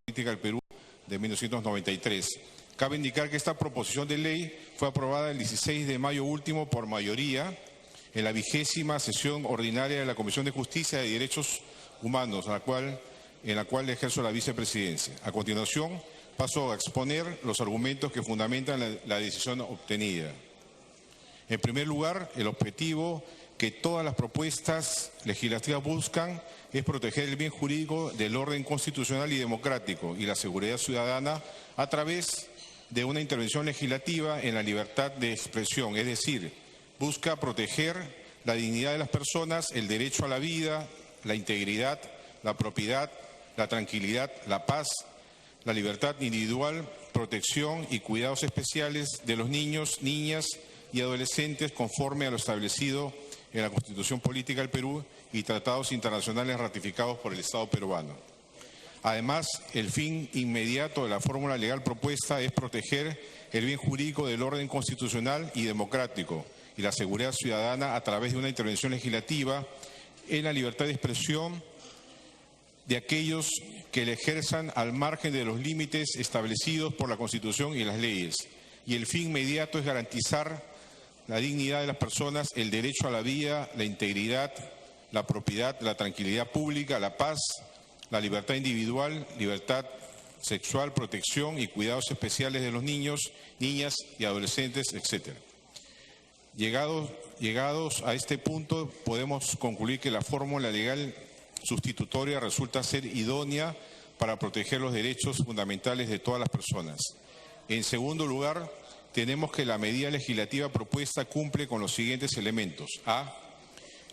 Política del Perú de 1993. Cabe indicar que esta proposición de ley fue aprobada el 16 de mayo último por mayoría en la 20ª sesión ordinaria de la Comisión de Justicia y Derechos Humanos, en la cual ejerzo la vicepresidencia. A continuación, paso a exponer los argumentos que fundamentan la decisión obtenida. En primer lugar, el objetivo que todas las propuestas legislativas buscan es proteger el bien jurídico del orden constitucional y democrático y la seguridad ciudadana a través de una intervención legislativa en la libertad de expresión, es decir, busca proteger la dignidad de las personas, el derecho a la vida, la integridad, la propiedad, la tranquilidad, la paz, la libertad individual, protección y cuidados especiales de los niños, niñas y adolescentes conforme a lo establecido en la Constitución Política del Perú y tratados internacionales ratificados por el Estado peruano. Además, el fin inmediato de la fórmula legal propuesta es proteger el bien jurídico del orden constitucional y democrático y la seguridad ciudadana a través de una intervención legislativa en la libertad de expresión de aquellos que la ejerzan al margen de los límites establecidos por la Constitución y las leyes. Y el fin inmediato es garantizar la dignidad de las personas, el derecho a la vida, la integridad, la propiedad, la tranquilidad pública, la paz, la libertad individual, libertad sexual, protección y cuidados especiales de los niños, niñas y adolescentes, etc. Llegados a este punto, podemos concluir que la fórmula legal sustitutoria resulta ser idónea para proteger los derechos fundamentales de todas las personas. En segundo lugar, tenemos que la medida legislativa propuesta cumple con los siguientes elementos. A.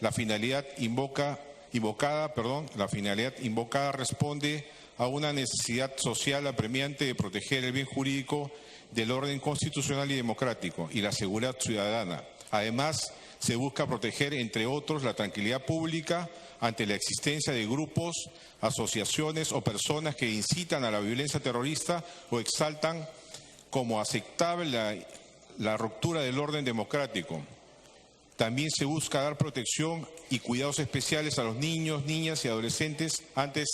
La finalidad invocada responde a una necesidad social apremiante de proteger el bien jurídico del orden constitucional y democrático y la seguridad ciudadana. Además, se busca proteger, entre otros, la tranquilidad pública ante la existencia de grupos, asociaciones o personas que incitan a la violencia terrorista o exaltan como aceptable la ruptura del orden democrático. También se busca dar protección y cuidados especiales a los niños, niñas y adolescentes ante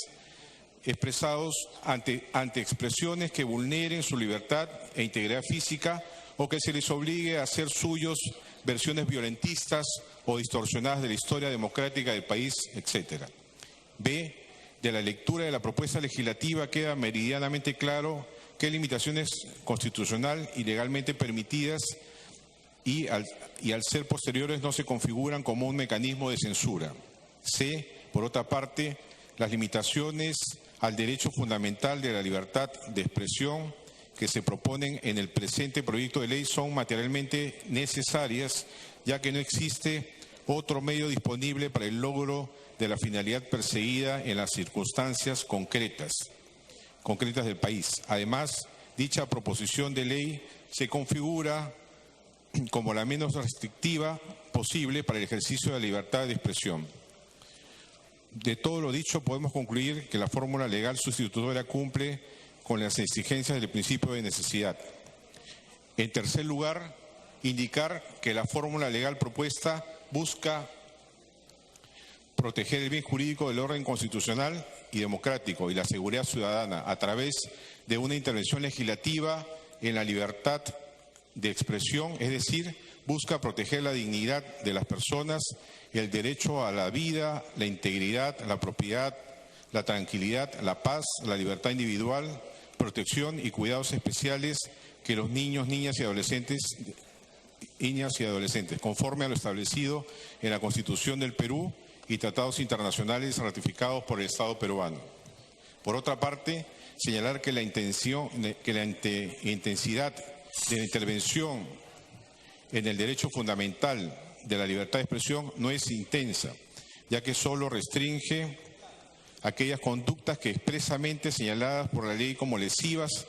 expresiones que vulneren su libertad e integridad física o que se les obligue a hacer suyos versiones violentistas o distorsionadas de la historia democrática del país, etc. B. De la lectura de la propuesta legislativa queda meridianamente claro qué limitaciones constitucional y legalmente permitidas y al ser posteriores no se configuran como un mecanismo de censura. C. Por otra parte, las limitaciones al derecho fundamental de la libertad de expresión que se proponen en el presente proyecto de ley son materialmente necesarias, ya que no existe otro medio disponible para el logro de la finalidad perseguida en las circunstancias concretas del país. Además, dicha proposición de ley se configura como la menos restrictiva posible para el ejercicio de la libertad de expresión. De todo lo dicho, podemos concluir que la fórmula legal sustitutoria cumple con las exigencias del principio de necesidad. En tercer lugar, indicar que la fórmula legal propuesta busca proteger el bien jurídico del orden constitucional y democrático y la seguridad ciudadana a través de una intervención legislativa en la libertad de expresión, es decir, busca proteger la dignidad de las personas, el derecho a la vida, la integridad, la propiedad, la tranquilidad, la paz, la libertad individual, protección y cuidados especiales que los niños, niñas y adolescentes, conforme a lo establecido en la Constitución del Perú y tratados internacionales ratificados por el Estado peruano. Por otra parte, señalar que la intensidad de la intervención en el derecho fundamental de la libertad de expresión no es intensa, ya que solo restringe aquellas conductas que expresamente señaladas por la ley como lesivas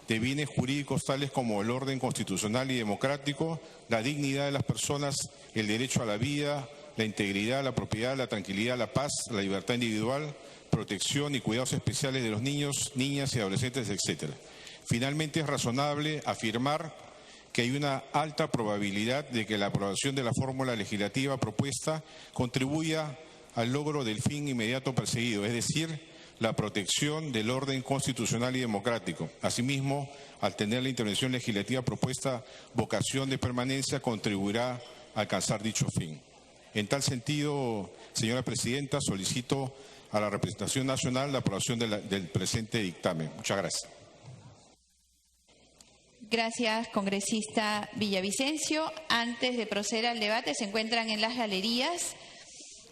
de bienes jurídicos tales como el orden constitucional y democrático, la dignidad de las personas, el derecho a la vida, la integridad, la propiedad, la tranquilidad, la paz, la libertad individual, protección y cuidados especiales de los niños, niñas y adolescentes, etc. Finalmente, es razonable afirmar que hay una alta probabilidad de que la aprobación de la fórmula legislativa propuesta contribuya al logro del fin inmediato perseguido, es decir, la protección del orden constitucional y democrático. Asimismo, al tener la intervención legislativa propuesta vocación de permanencia, contribuirá a alcanzar dicho fin. En tal sentido, señora Presidenta, solicito a la representación nacional la aprobación del presente dictamen. Muchas gracias. Gracias, congresista Villavicencio. Antes de proceder al debate, se encuentran en las galerías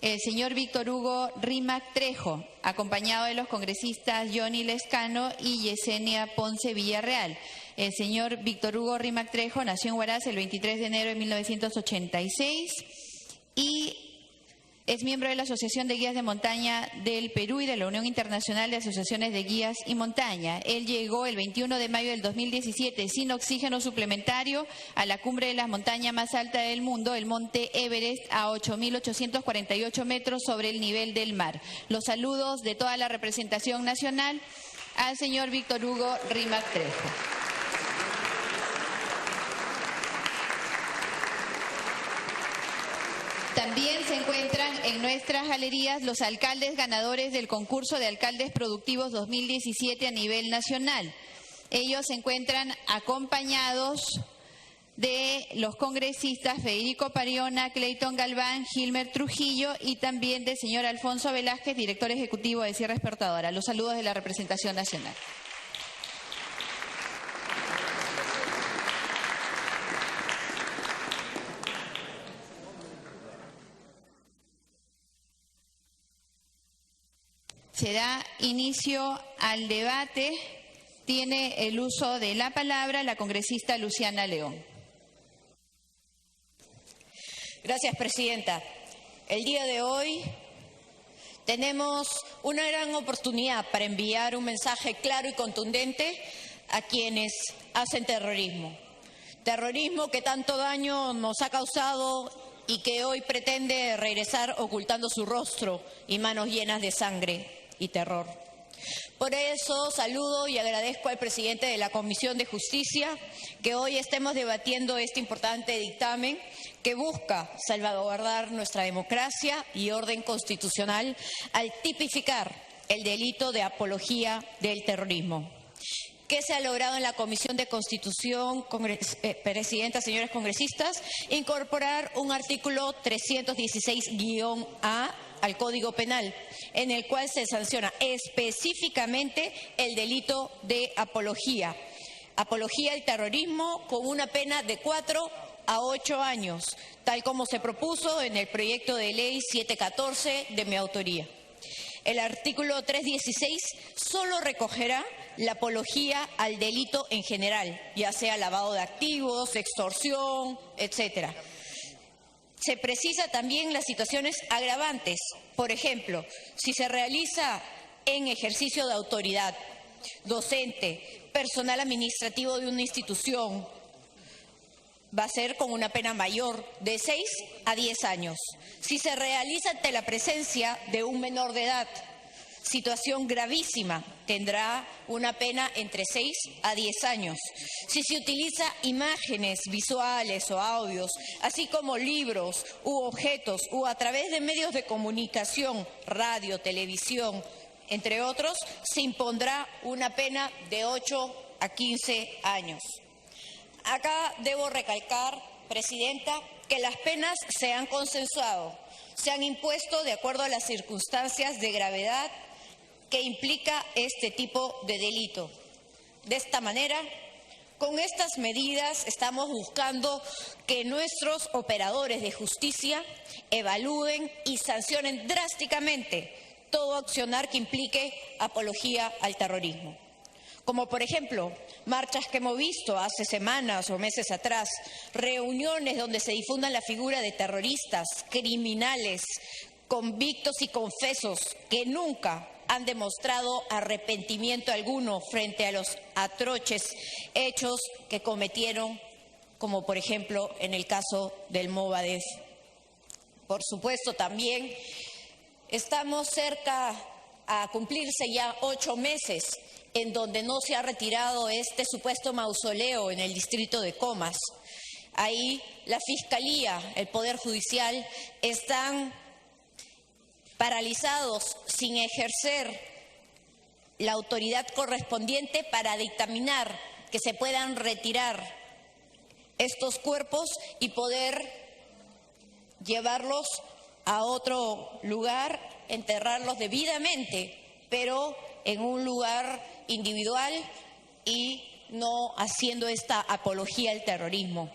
el señor Víctor Hugo Rímac Trejo, acompañado de los congresistas Johnny Lescano y Yesenia Ponce Villarreal. El señor Víctor Hugo Rímac Trejo nació en Huaraz el 23 de enero de 1986 y es miembro de la Asociación de Guías de Montaña del Perú y de la Unión Internacional de Asociaciones de Guías y Montaña. Él llegó el 21 de mayo del 2017 sin oxígeno suplementario a la cumbre de la montaña más alta del mundo, el Monte Everest, a 8.848 metros sobre el nivel del mar. Los saludos de toda la representación nacional al señor Víctor Hugo Rímac Trejo. También se encuentran en nuestras galerías los alcaldes ganadores del concurso de alcaldes productivos 2017 a nivel nacional. Ellos se encuentran acompañados de los congresistas Federico Pariona, Clayton Galván, Gilmer Trujillo y también del señor Alfonso Velázquez, director ejecutivo de Sierra Exportadora. Los saludos de la representación nacional. Se da inicio al debate. Tiene el uso de la palabra la congresista Luciana León. Gracias, Presidenta. El día de hoy tenemos una gran oportunidad para enviar un mensaje claro y contundente a quienes hacen terrorismo. Terrorismo que tanto daño nos ha causado y que hoy pretende regresar ocultando su rostro y manos llenas de sangre y terror. Por eso saludo y agradezco al presidente de la Comisión de Justicia que hoy estemos debatiendo este importante dictamen que busca salvaguardar nuestra democracia y orden constitucional al tipificar el delito de apología del terrorismo. ¿Qué se ha logrado en la Comisión de Constitución, Presidenta, señores congresistas? Incorporar un artículo 316-A al Código Penal, en el cual se sanciona específicamente el delito de apología. Apología al terrorismo con una pena de 4 a 8 años, tal como se propuso en el proyecto de ley 714 de mi autoría. El artículo 316 solo recogerá la apología al delito en general, ya sea lavado de activos, extorsión, etcétera. Se precisa también las situaciones agravantes. Por ejemplo, si se realiza en ejercicio de autoridad, docente, personal administrativo de una institución, va a ser con una pena mayor de 6 a 10 años. Si se realiza ante la presencia de un menor de edad, situación gravísima, tendrá una pena entre 6 a 10 años. Si se utiliza imágenes visuales o audios, así como libros u objetos, o a través de medios de comunicación, radio, televisión, entre otros, se impondrá una pena de 8 a 15 años. Acá debo recalcar, Presidenta, que las penas se han consensuado, se han impuesto de acuerdo a las circunstancias de gravedad que implica este tipo de delito. De esta manera, con estas medidas estamos buscando que nuestros operadores de justicia evalúen y sancionen drásticamente todo accionar que implique apología al terrorismo. Como por ejemplo, marchas que hemos visto hace semanas o meses atrás, reuniones donde se difundan la figura de terroristas, criminales, convictos y confesos que nunca han demostrado arrepentimiento alguno frente a los atroces hechos que cometieron, como por ejemplo en el caso del Movadef. Por supuesto, también estamos cerca a cumplirse ya 8 meses en donde no se ha retirado este supuesto mausoleo en el distrito de Comas. Ahí la Fiscalía, el Poder Judicial están paralizados sin ejercer la autoridad correspondiente para dictaminar que se puedan retirar estos cuerpos y poder llevarlos a otro lugar, enterrarlos debidamente, pero en un lugar individual y no haciendo esta apología al terrorismo.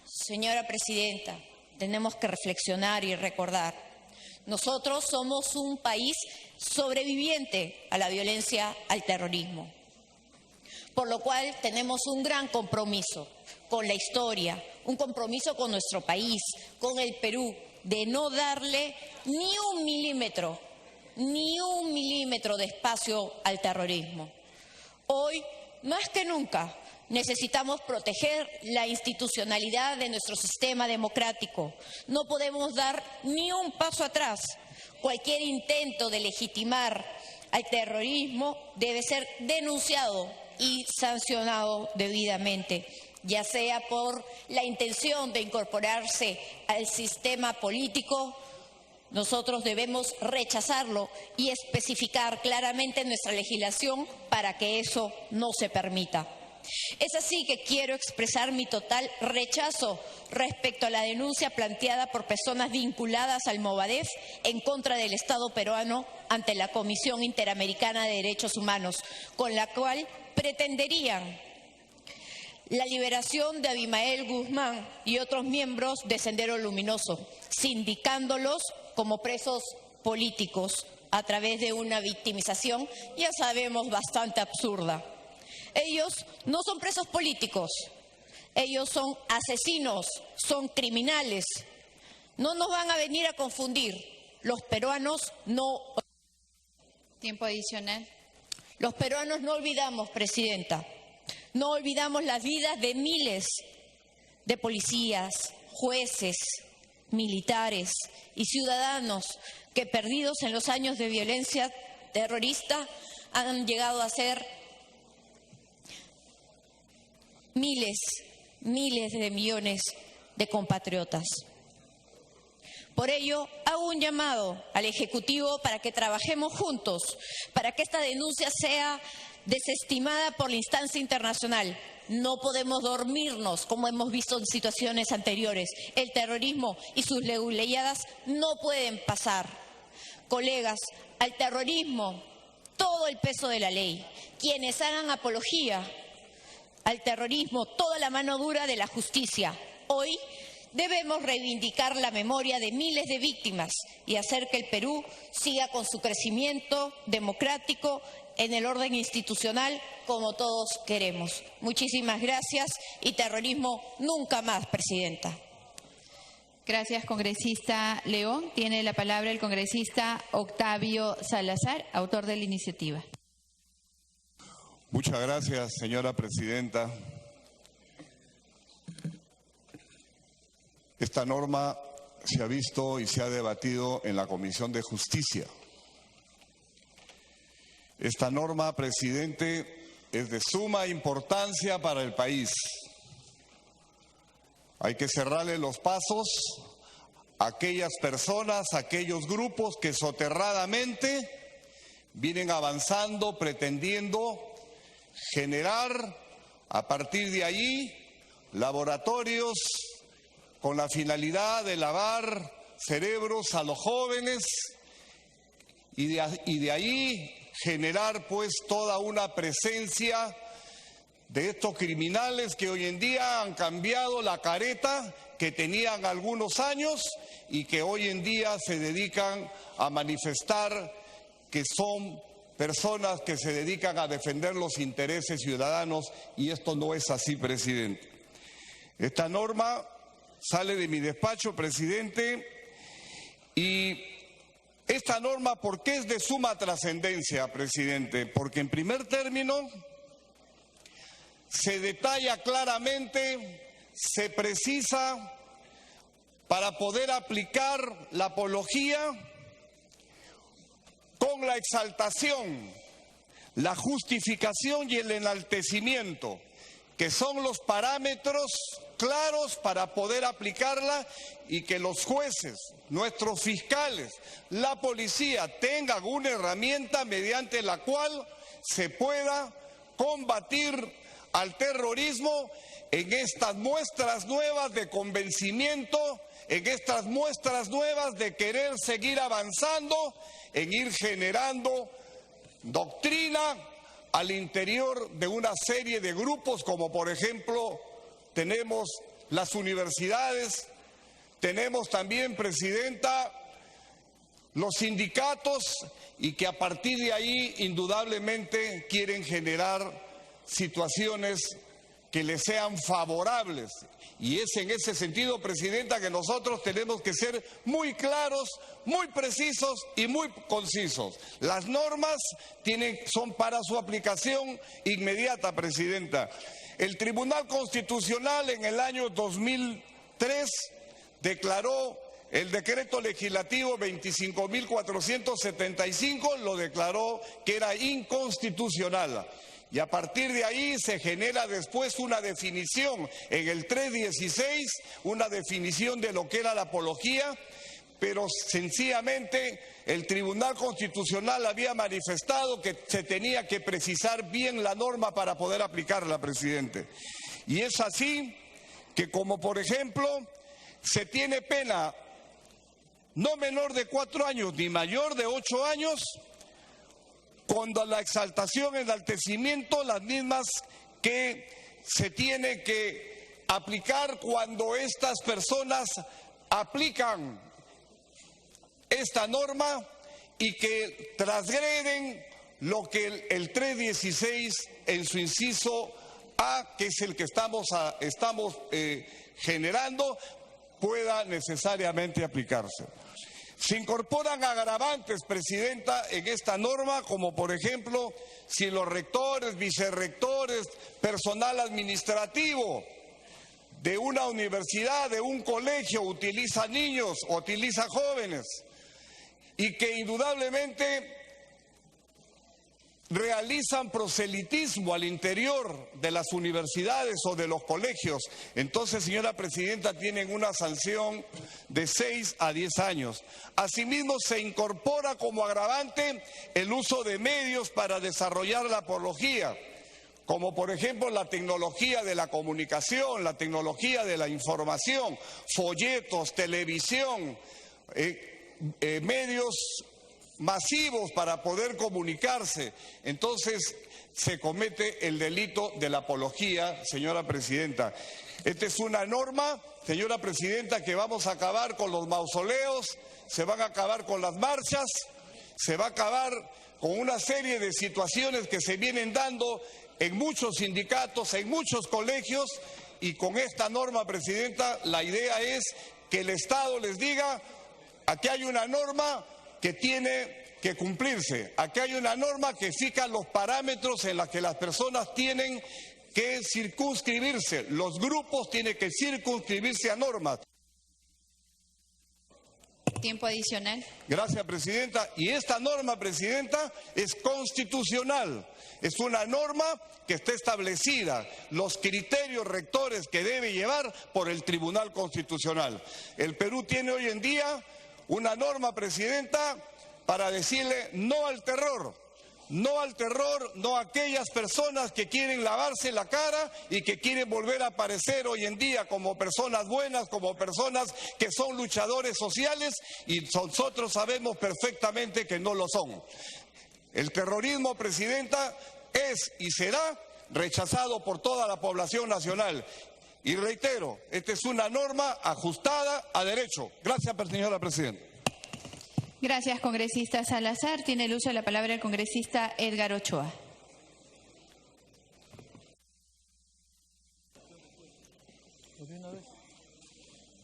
Señora Presidenta, tenemos que reflexionar y recordar. Nosotros somos un país sobreviviente a la violencia, al terrorismo, por lo cual tenemos un gran compromiso con la historia, un compromiso con nuestro país, con el Perú, de no darle ni un milímetro de espacio al terrorismo. Hoy, más que nunca, necesitamos proteger la institucionalidad de nuestro sistema democrático. No podemos dar ni un paso atrás. Cualquier intento de legitimar al terrorismo debe ser denunciado y sancionado debidamente, ya sea por la intención de incorporarse al sistema político. Nosotros debemos rechazarlo y especificar claramente en nuestra legislación para que eso no se permita. Es así que quiero expresar mi total rechazo respecto a la denuncia planteada por personas vinculadas al Movadef en contra del Estado peruano ante la Comisión Interamericana de Derechos Humanos, con la cual pretenderían la liberación de Abimael Guzmán y otros miembros de Sendero Luminoso, sindicándolos como presos políticos a través de una victimización, ya sabemos, bastante absurda. Ellos no son presos políticos, ellos son asesinos, son criminales. No nos van a venir a confundir. Los peruanos no... Tiempo adicional. Los peruanos no olvidamos, Presidenta, no olvidamos las vidas de miles de policías, jueces, militares y ciudadanos que, perdidos en los años de violencia terrorista, han llegado a ser miles de millones de compatriotas. Por ello, hago un llamado al Ejecutivo para que trabajemos juntos, para que esta denuncia sea desestimada por la instancia internacional. No podemos dormirnos, como hemos visto en situaciones anteriores. El terrorismo y sus leguleyadas no pueden pasar. Colegas, al terrorismo, todo el peso de la ley. Quienes hagan apología al terrorismo, toda la mano dura de la justicia. Hoy debemos reivindicar la memoria de miles de víctimas y hacer que el Perú siga con su crecimiento democrático en el orden institucional como todos queremos. Muchísimas gracias y terrorismo nunca más, Presidenta. Gracias, congresista León. Tiene la palabra el congresista Octavio Salazar, autor de la iniciativa. Muchas gracias, señora Presidenta. Esta norma se ha visto y se ha debatido en la Comisión de Justicia. Esta norma, Presidente, es de suma importancia para el país. Hay que cerrarle los pasos a aquellas personas, a aquellos grupos que soterradamente vienen avanzando, pretendiendo generar a partir de allí laboratorios con la finalidad de lavar cerebros a los jóvenes y de ahí generar pues toda una presencia de estos criminales que hoy en día han cambiado la careta que tenían algunos años y que hoy en día se dedican a manifestar que son personas que se dedican a defender los intereses ciudadanos, y esto no es así, Presidente. Esta norma sale de mi despacho, Presidente, y esta norma, ¿por qué es de suma trascendencia, Presidente? Porque en primer término se detalla claramente, se precisa para poder aplicar la apología con la exaltación, la justificación y el enaltecimiento, que son los parámetros claros para poder aplicarla y que los jueces, nuestros fiscales, la policía tengan una herramienta mediante la cual se pueda combatir al terrorismo en estas muestras nuevas de convencimiento, en estas muestras nuevas de querer seguir avanzando, en ir generando doctrina al interior de una serie de grupos, como por ejemplo tenemos las universidades, tenemos también, Presidenta, los sindicatos, y que a partir de ahí indudablemente quieren generar situaciones que les sean favorables. Y es en ese sentido, Presidenta, que nosotros tenemos que ser muy claros, muy precisos y muy concisos. Las normas son para su aplicación inmediata, Presidenta. El Tribunal Constitucional en el año 2003 declaró el decreto legislativo 25.475, lo declaró que era inconstitucional. Y a partir de ahí se genera después una definición en el 316, una definición de lo que era la apología, pero sencillamente el Tribunal Constitucional había manifestado que se tenía que precisar bien la norma para poder aplicarla, presidente. Y es así que, como por ejemplo, se tiene pena no menor de 4 años ni mayor de 8 años cuando la exaltación, enaltecimiento, las mismas que se tiene que aplicar cuando estas personas aplican esta norma y que transgreden lo que el 316 en su inciso A, que es el que estamos generando, pueda necesariamente aplicarse. Se incorporan agravantes, Presidenta, en esta norma, como por ejemplo, si los rectores, vicerrectores, personal administrativo de una universidad, de un colegio, utiliza niños, utiliza jóvenes, y que indudablemente realizan proselitismo al interior de las universidades o de los colegios, entonces, señora Presidenta, tienen una sanción de 6 a 10 años. Asimismo, se incorpora como agravante el uso de medios para desarrollar la apología, como por ejemplo la tecnología de la comunicación, la tecnología de la información, folletos, televisión, medios masivos para poder comunicarse. Entonces se comete el delito de la apología, señora Presidenta. Esta es una norma, señora Presidenta, que vamos a acabar con los mausoleos, se van a acabar con las marchas, se va a acabar con una serie de situaciones que se vienen dando en muchos sindicatos, en muchos colegios, y con esta norma, Presidenta, la idea es que el Estado les diga: aquí hay una norma que tiene que cumplirse, aquí hay una norma que fija los parámetros en los que las personas tienen que circunscribirse, los grupos tienen que circunscribirse a normas. Tiempo adicional. Gracias, Presidenta. Y esta norma, Presidenta, es constitucional. Es una norma que está establecida, los criterios rectores que debe llevar por el Tribunal Constitucional. El Perú tiene hoy en día una norma, Presidenta, para decirle no al terror, no al terror, no a aquellas personas que quieren lavarse la cara y que quieren volver a aparecer hoy en día como personas buenas, como personas que son luchadores sociales, y nosotros sabemos perfectamente que no lo son. El terrorismo, Presidenta, es y será rechazado por toda la población nacional. Y reitero, esta es una norma ajustada a derecho. Gracias, señora Presidenta. Gracias, congresista Salazar. Tiene el uso de la palabra el congresista Edgar Ochoa.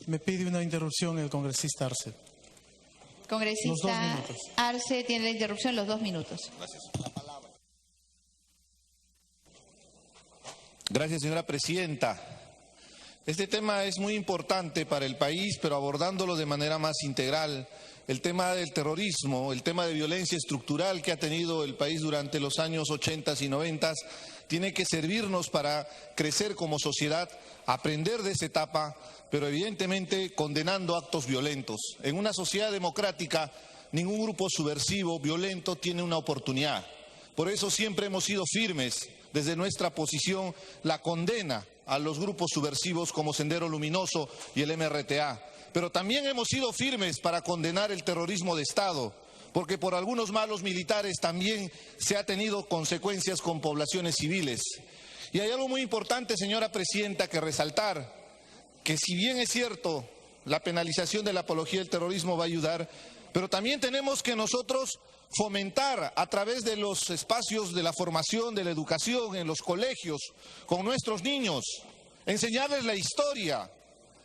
Me pide una interrupción el congresista Arce. Congresista Arce tiene la interrupción, los 2 minutos. Gracias. La palabra. Gracias, señora presidenta. Este tema es muy importante para el país, pero abordándolo de manera más integral. El tema del terrorismo, el tema de violencia estructural que ha tenido el país durante los años 80 y 90 tiene que servirnos para crecer como sociedad, aprender de esa etapa, pero evidentemente condenando actos violentos. En una sociedad democrática, ningún grupo subversivo, violento, tiene una oportunidad. Por eso siempre hemos sido firmes desde nuestra posición la condena a los grupos subversivos como Sendero Luminoso y el MRTA. Pero también hemos sido firmes para condenar el terrorismo de Estado, porque por algunos malos militares también se ha tenido consecuencias con poblaciones civiles. Y hay algo muy importante, señora presidenta, que resaltar, que si bien es cierto, la penalización de la apología del terrorismo va a ayudar, pero también tenemos que nosotros fomentar a través de los espacios de la formación, de la educación, en los colegios, con nuestros niños, enseñarles la historia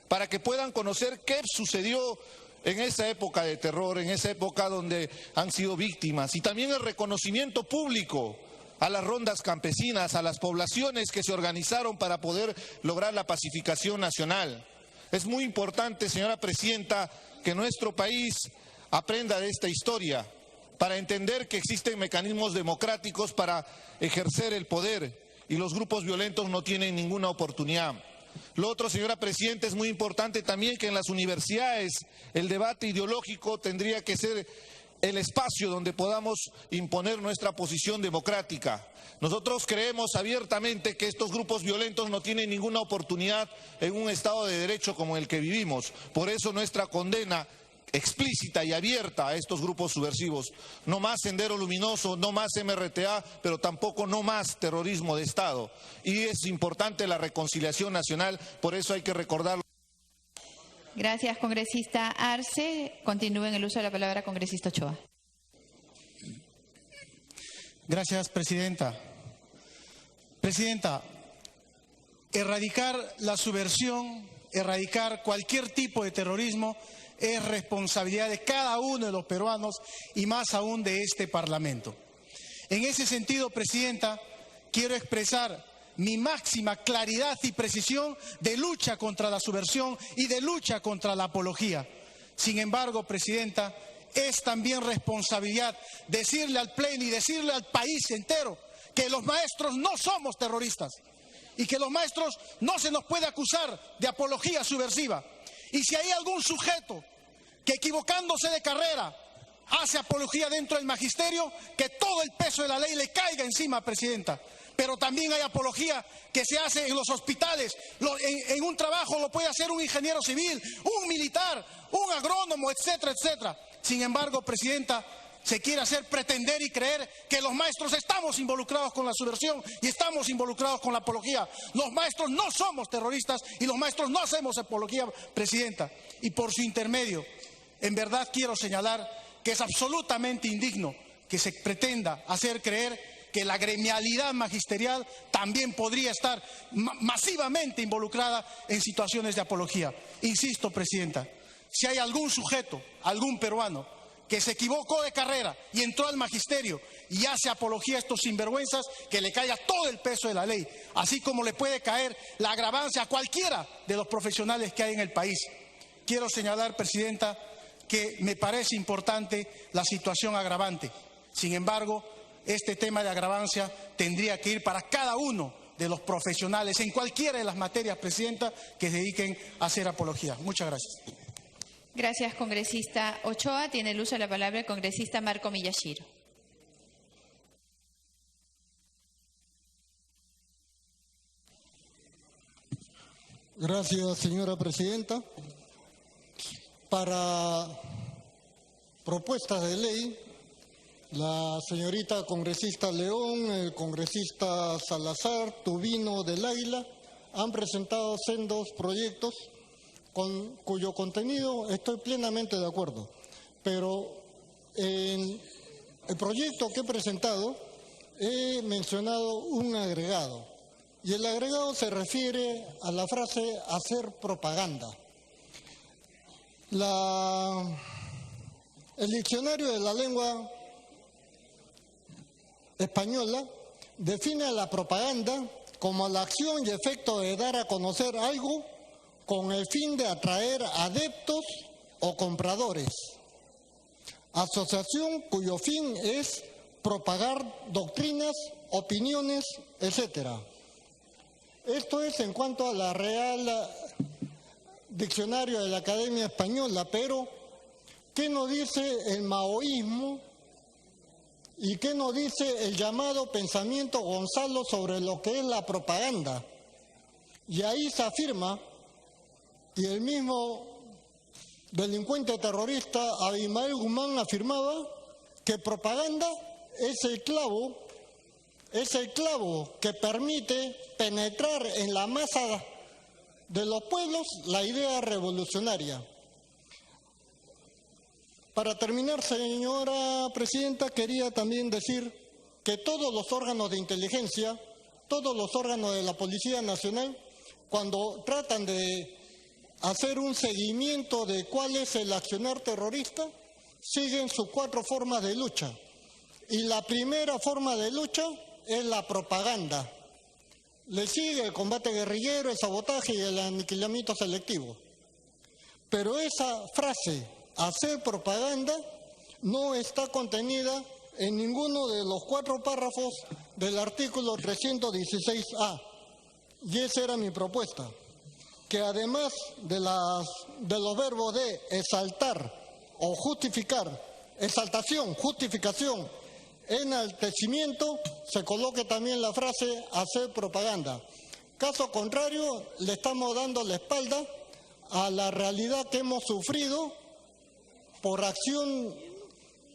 para que puedan conocer qué sucedió en esa época de terror, en esa época donde han sido víctimas, y también el reconocimiento público a las rondas campesinas, a las poblaciones que se organizaron para poder lograr la pacificación nacional. Es muy importante, señora presidenta, que nuestro país aprenda de esta historia para entender que existen mecanismos democráticos para ejercer el poder y los grupos violentos no tienen ninguna oportunidad. Lo otro, señora presidenta, es muy importante también que en las universidades el debate ideológico tendría que ser el espacio donde podamos imponer nuestra posición democrática. Nosotros creemos abiertamente que estos grupos violentos no tienen ninguna oportunidad en un Estado de Derecho como el que vivimos. Por eso nuestra condena explícita y abierta a estos grupos subversivos. No más Sendero Luminoso, no más MRTA, pero tampoco no más terrorismo de Estado. Y es importante la reconciliación nacional, por eso hay que recordarlo. Gracias, congresista Arce. Continúe en el uso de la palabra, congresista Ochoa. Gracias, presidenta. Presidenta, erradicar la subversión, erradicar cualquier tipo de terrorismo es responsabilidad de cada uno de los peruanos y más aún de este Parlamento. En ese sentido, presidenta, quiero expresar mi máxima claridad y precisión de lucha contra la subversión y de lucha contra la apología. Sin embargo, presidenta, es también responsabilidad decirle al Pleno y decirle al país entero que los maestros no somos terroristas y que los maestros no se nos puede acusar de apología subversiva. Y si hay algún sujeto que equivocándose de carrera hace apología dentro del magisterio, que todo el peso de la ley le caiga encima, presidenta. Pero también hay apología que se hace en los hospitales, en un trabajo lo puede hacer un ingeniero civil, un militar, un agrónomo, etcétera, etcétera. Sin embargo, presidenta, se quiere hacer pretender y creer que los maestros estamos involucrados con la subversión y estamos involucrados con la apología. Los maestros no somos terroristas y los maestros no hacemos apología, presidenta. Y por su intermedio, en verdad quiero señalar que es absolutamente indigno que se pretenda hacer creer que la gremialidad magisterial también podría estar masivamente involucrada en situaciones de apología. Insisto, presidenta, si hay algún sujeto, algún peruano, que se equivocó de carrera y entró al magisterio y hace apología a estos sinvergüenzas, que le caiga todo el peso de la ley, así como le puede caer la agravancia a cualquiera de los profesionales que hay en el país. Quiero señalar, presidenta, que me parece importante la situación agravante. Sin embargo, este tema de agravancia tendría que ir para cada uno de los profesionales en cualquiera de las materias, presidenta, que se dediquen a hacer apología. Muchas gracias. Gracias, congresista Ochoa. Tiene el uso de la palabra el congresista Marco Miyashiro. Gracias, señora presidenta. Para propuestas de ley, la señorita congresista León, el congresista Salazar, Tubino del Águila, han presentado sendos proyectos con cuyo contenido estoy plenamente de acuerdo. Pero en el proyecto que he presentado he mencionado un agregado. Y el agregado se refiere a la frase hacer propaganda. El diccionario de la lengua española define a la propaganda como la acción y efecto de dar a conocer algo con el fin de atraer adeptos o compradores. Asociación cuyo fin es propagar doctrinas, opiniones, etcétera. Esto es en cuanto a la Real Diccionario de la Academia Española, pero ¿qué nos dice el maoísmo ¿Y qué nos dice el llamado pensamiento Gonzalo sobre lo que es la propaganda? Y ahí se afirma, y el mismo delincuente terrorista Abimael Guzmán afirmaba, que propaganda es el clavo que permite penetrar en la masa de los pueblos la idea revolucionaria. Para terminar, señora presidenta, quería también decir que todos los órganos de inteligencia, todos los órganos de la Policía Nacional, cuando tratan de hacer un seguimiento de cuál es el accionar terrorista, siguen sus 4 formas de lucha. Y la primera forma de lucha es la propaganda. Le sigue el combate guerrillero, el sabotaje y el aniquilamiento selectivo. Pero esa frase, hacer propaganda, no está contenida en ninguno de los 4 párrafos del artículo 316A. Y esa era mi propuesta, que además de los verbos de exaltar o justificar, exaltación, justificación, enaltecimiento, se coloque también la frase hacer propaganda. Caso contrario, le estamos dando la espalda a la realidad que hemos sufrido por acción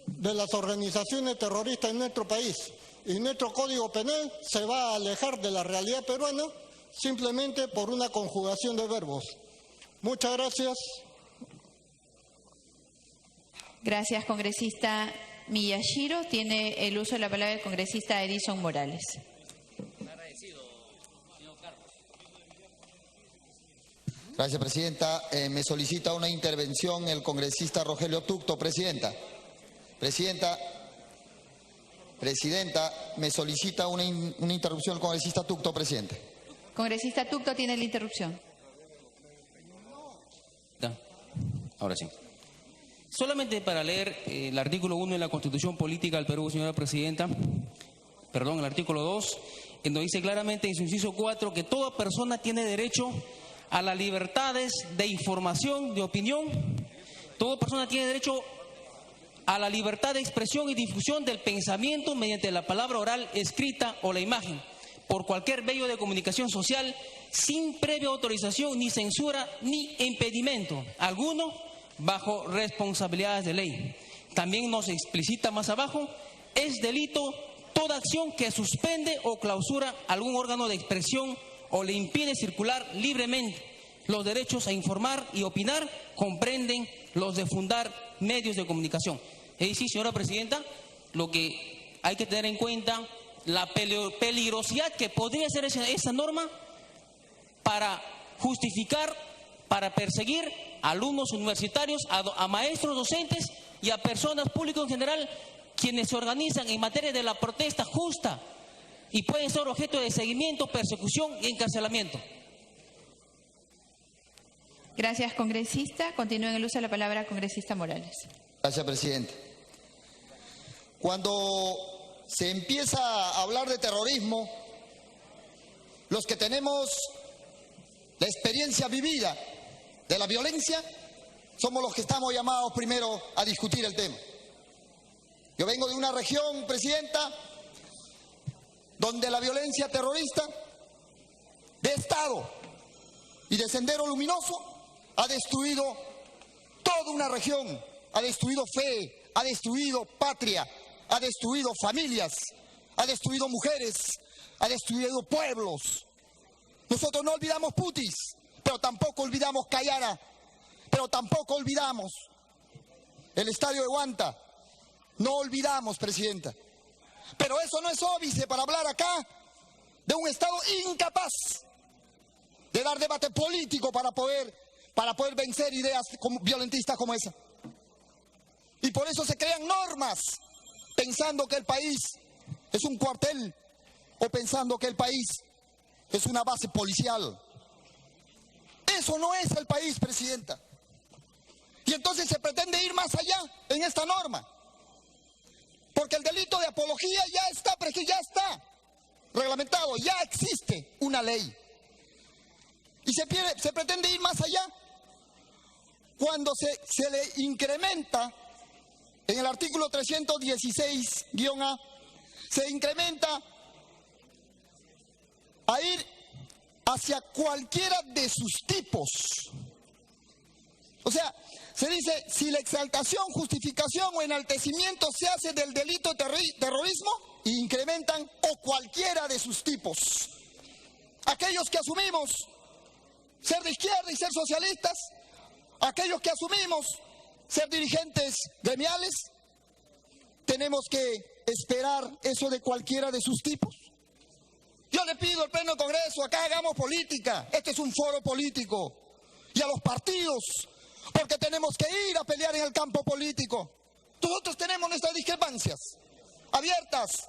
de las organizaciones terroristas en nuestro país. Y nuestro Código Penal se va a alejar de la realidad peruana simplemente por una conjugación de verbos. Muchas gracias. Gracias, congresista Miyashiro. Tiene el uso de la palabra el congresista Edison Morales. Gracias, presidenta. Me solicita una intervención el congresista Rogelio Tucto, presidenta. Presidenta, me solicita una interrupción el congresista Tucto, presidente. Congresista Tucto, tiene la interrupción. Ahora sí. Solamente para leer el artículo 1 de la Constitución Política del Perú, señora presidenta, el artículo 2, en donde dice claramente en su inciso 4 que toda persona tiene derecho a las libertades de información, de opinión. Toda persona tiene derecho a la libertad de expresión y difusión del pensamiento mediante la palabra oral, escrita o la imagen, por cualquier medio de comunicación social, sin previa autorización, ni censura, ni impedimento alguno, bajo responsabilidades de ley. También nos explicita más abajo, es delito toda acción que suspende o clausura algún órgano de expresión o le impide circular libremente. Los derechos a informar y opinar comprenden los de fundar medios de comunicación. Es decir, señora presidenta, lo que hay que tener en cuenta, la peligrosidad que podría ser esa norma para justificar, para perseguir a alumnos universitarios, a maestros docentes y a personas públicas en general, quienes se organizan en materia de la protesta justa y pueden ser objeto de seguimiento, persecución y encarcelamiento. Gracias, congresista. Continúa en el uso de la palabra congresista Morales. Gracias, presidente. Cuando se empieza a hablar de terrorismo, los que tenemos la experiencia vivida de la violencia somos los que estamos llamados primero a discutir el tema. Yo vengo de una región, presidenta, donde la violencia terrorista de Estado y de Sendero Luminoso ha destruido toda una región, ha destruido fe, ha destruido patria, ha destruido familias, ha destruido mujeres, ha destruido pueblos. Nosotros no olvidamos Putis, pero tampoco olvidamos Cayara, pero tampoco olvidamos el estadio de Huanta. No olvidamos, presidenta. Pero eso no es óbice para hablar acá de un Estado incapaz de dar debate político para poder vencer ideas violentistas como esa. Y por eso se crean normas pensando que el país es un cuartel o pensando que el país es una base policial. Eso no es el país, presidenta. Y entonces se pretende ir más allá en esta norma. Porque el delito de apología ya está reglamentado, ya existe una ley. Y se pretende ir más allá cuando se le incrementa en el artículo 316-A, se incrementa a ir hacia cualquiera de sus tipos. O sea, se dice, si la exaltación, justificación o enaltecimiento se hace del delito de terrorismo, incrementan o cualquiera de sus tipos. Aquellos que asumimos ser de izquierda y ser socialistas, aquellos que asumimos ser dirigentes gremiales, tenemos que esperar eso de cualquiera de sus tipos. Yo le pido al Pleno Congreso, acá hagamos política, este es un foro político, y a los partidos, porque tenemos que ir a pelear en el campo político. Nosotros tenemos nuestras discrepancias abiertas,